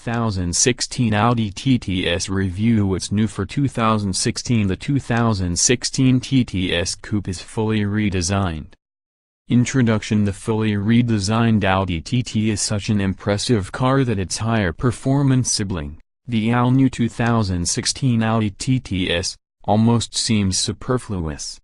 2016 Audi TTS review. What's new for 2016? The 2016 TTS Coupe is fully redesigned. Introduction. The fully redesigned Audi TT is such an impressive car that its higher performance sibling, the all-new 2016 Audi TTS, almost seems superfluous.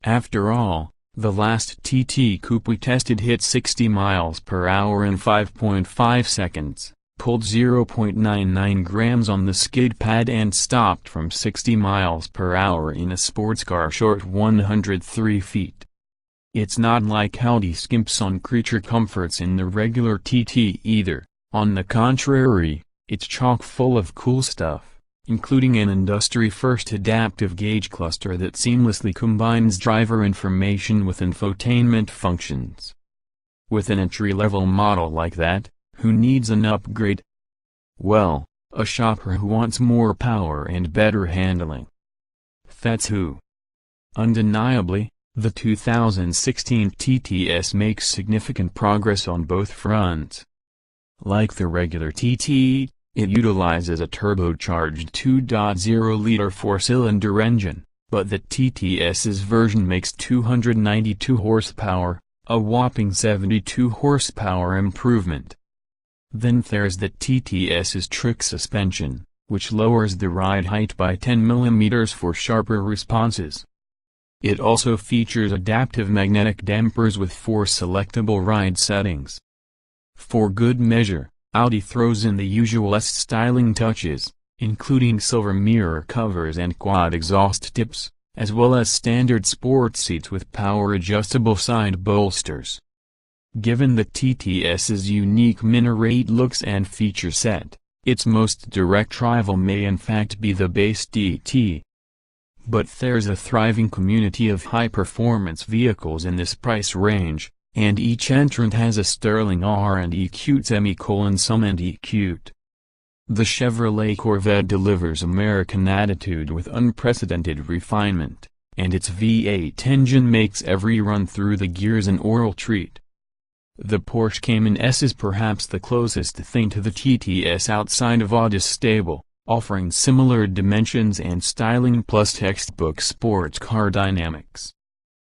After all, the last TT Coupe we tested hit 60 miles per hour in 5.5 seconds, pulled 0.99 grams on the skid pad and stopped from 60 miles per hour in a sports car short 103 feet. It's not like Audi skimps on creature comforts in the regular TT either. On the contrary, it's chock full of cool stuff, including an industry-first adaptive gauge cluster that seamlessly combines driver information with infotainment functions. With an entry-level model like that, who needs an upgrade? Well, a shopper who wants more power and better handling. That's who. Undeniably, the 2016 TTS makes significant progress on both fronts. Like the regular TT, it utilizes a turbocharged 2.0-liter four-cylinder engine, but the TTS's version makes 292 horsepower, a whopping 72 horsepower improvement. Then there's the TTS's trick suspension, which lowers the ride height by 10 mm for sharper responses. It also features adaptive magnetic dampers with 4 selectable ride settings. For good measure, Audi throws in the usual styling touches, including silver mirror covers and quad exhaust tips, as well as standard sport seats with power-adjustable side bolsters. Given the TTS's unique Minaret looks and feature set, its most direct rival may in fact be the base TT. But there's a thriving community of high-performance vehicles in this price range, and each entrant has a sterling R&D cute semi-some and cute. The Chevrolet Corvette delivers American attitude with unprecedented refinement, and its V8 engine makes every run through the gears an oral treat. The Porsche Cayman S is perhaps the closest thing to the TTS outside of Audi's stable, offering similar dimensions and styling plus textbook sports car dynamics.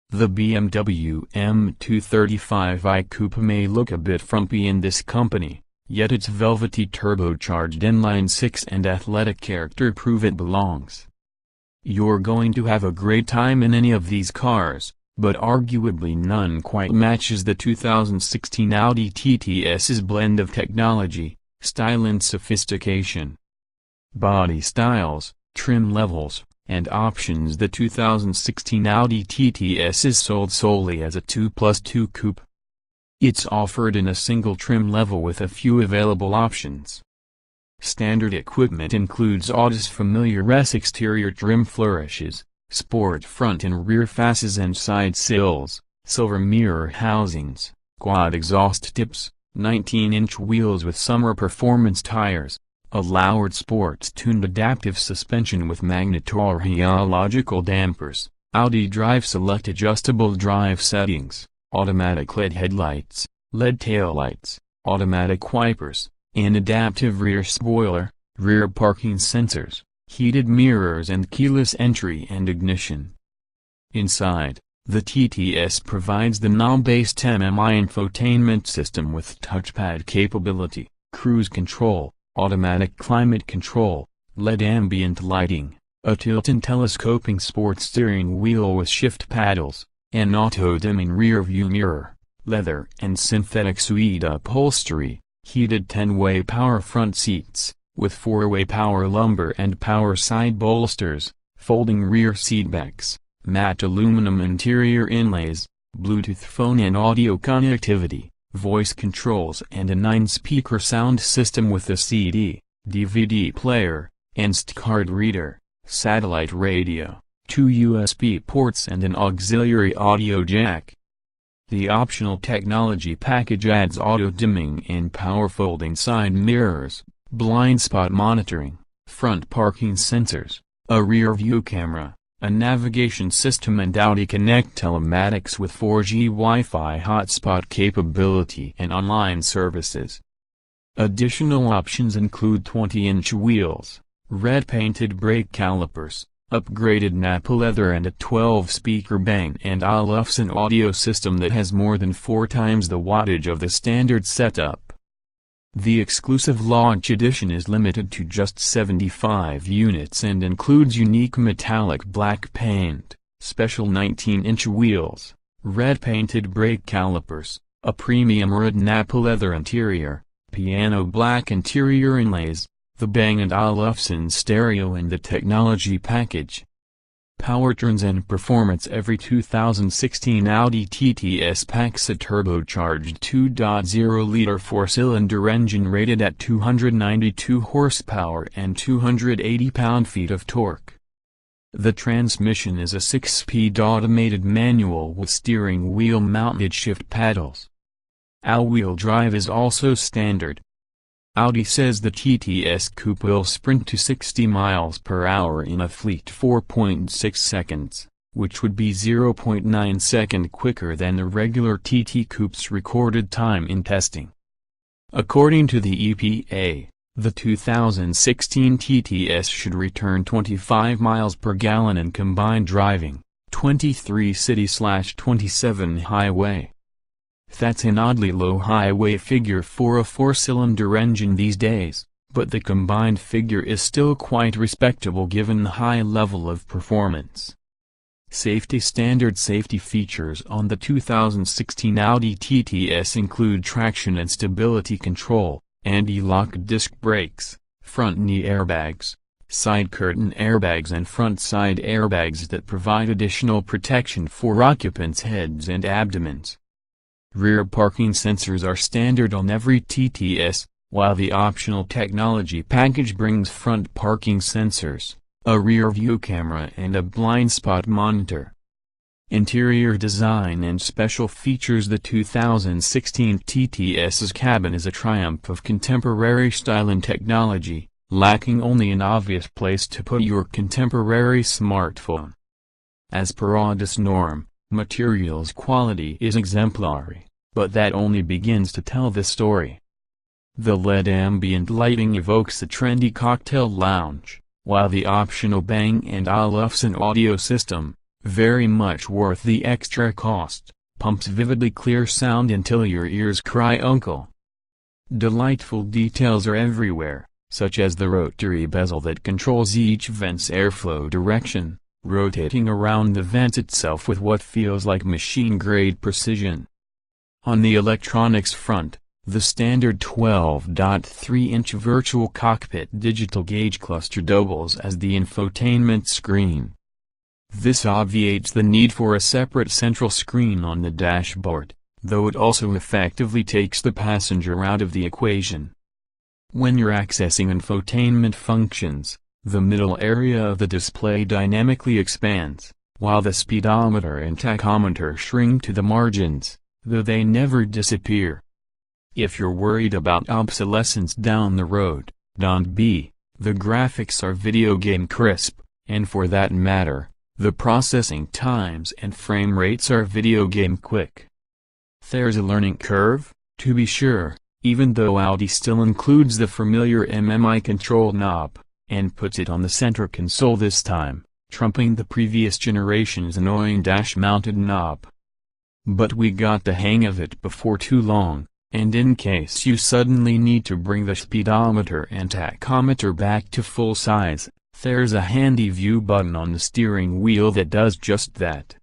The BMW M235i Coupe may look a bit frumpy in this company, yet its velvety turbocharged inline-six and athletic character prove it belongs. You're going to have a great time in any of these cars, but arguably none quite matches the 2016 Audi TTS's blend of technology, style and sophistication. Body styles, trim levels, and options. The 2016 Audi TTS is sold solely as a 2+2 coupe. It's offered in a single trim level with a few available options. Standard equipment includes Audi's familiar S exterior trim flourishes, sport front and rear fasces and side sills, silver mirror housings, quad exhaust tips, 19-inch wheels with summer performance tires, a lowered sports-tuned adaptive suspension with magnetorheological dampers, Audi Drive Select adjustable drive settings, automatic LED headlights, LED taillights, automatic wipers, an adaptive rear spoiler, rear parking sensors, heated mirrors and keyless entry and ignition. Inside, the TTS provides the knob-based MMI infotainment system with touchpad capability, cruise control, automatic climate control, LED ambient lighting, a tilt and telescoping sports steering wheel with shift paddles, an auto-dimming rear-view mirror, leather and synthetic suede upholstery, heated 10-way power front seats, with 4-way power lumbar and power side bolsters, folding rear seatbacks, matte aluminum interior inlays, Bluetooth phone and audio connectivity, voice controls and a 9-speaker sound system with a CD, DVD player, and card reader, satellite radio, 2 USB ports and an auxiliary audio jack. The optional technology package adds auto-dimming and power-folding side mirrors, blind spot monitoring, front parking sensors, a rear-view camera, a navigation system and Audi Connect telematics with 4G Wi-Fi hotspot capability and online services. Additional options include 20-inch wheels, red-painted brake calipers, upgraded Napa leather and a 12-speaker Bang & Olufsen audio system that has more than 4 times the wattage of the standard setup. The exclusive launch edition is limited to just 75 units and includes unique metallic black paint, special 19-inch wheels, red-painted brake calipers, a premium red Napa leather interior, piano black interior inlays, the Bang & Olufsen stereo and the technology package. Powertrains and performance. Every 2016 Audi TTS packs a turbocharged 2.0-liter 4-cylinder engine rated at 292 horsepower and 280 pound-feet of torque. The transmission is a 6-speed automated manual with steering wheel-mounted shift paddles. All-wheel drive is also standard. Audi says the TTS Coupe will sprint to 60 miles per hour in a fleet 4.6 seconds, which would be 0.9 seconds quicker than the regular TT Coupe's recorded time in testing. According to the EPA, the 2016 TTS should return 25 miles per gallon in combined driving, 23 city/27 highway. That's an oddly low highway figure for a 4-cylinder engine these days, but the combined figure is still quite respectable given the high level of performance. Safety. Standard safety features on the 2016 Audi TTS include traction and stability control, anti-lock disc brakes, front knee airbags, side curtain airbags and front side airbags that provide additional protection for occupants' heads and abdomens. Rear parking sensors are standard on every TTS, while the optional technology package brings front parking sensors, a rear view camera and a blind spot monitor. Interior design and special features. The 2016 TTS's cabin is a triumph of contemporary style and technology, lacking only an obvious place to put your contemporary smartphone. As per Audi's norm, materials quality is exemplary, but that only begins to tell the story. The LED ambient lighting evokes a trendy cocktail lounge, while the optional Bang & Olufsen audio system, very much worth the extra cost, pumps vividly clear sound until your ears cry uncle. Delightful details are everywhere, such as the rotary bezel that controls each vent's airflow direction, rotating around the vent itself with what feels like machine-grade precision. On the electronics front, the standard 12.3-inch virtual cockpit digital gauge cluster doubles as the infotainment screen. This obviates the need for a separate central screen on the dashboard, though it also effectively takes the passenger out of the equation. When you're accessing infotainment functions, the middle area of the display dynamically expands, while the speedometer and tachometer shrink to the margins, though they never disappear. If you're worried about obsolescence down the road, don't be. The graphics are video game crisp, and for that matter, the processing times and frame rates are video game quick. There's a learning curve, to be sure, even though Audi still includes the familiar MMI control knob, and puts it on the center console this time, trumping the previous generation's annoying dash-mounted knob. But we got the hang of it before too long, and in case you suddenly need to bring the speedometer and tachometer back to full size, there's a handy view button on the steering wheel that does just that.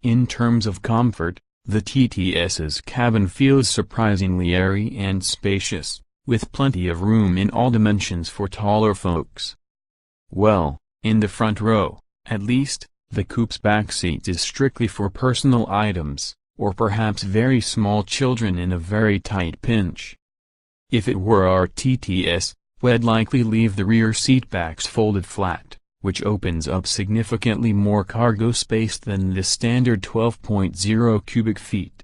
In terms of comfort, the TTS's cabin feels surprisingly airy and spacious, with plenty of room in all dimensions for taller folks. Well, in the front row, at least, the coupe's backseat is strictly for personal items, or perhaps very small children in a very tight pinch. If it were our TTS, we'd likely leave the rear seat backs folded flat, which opens up significantly more cargo space than the standard 12.0 cubic feet.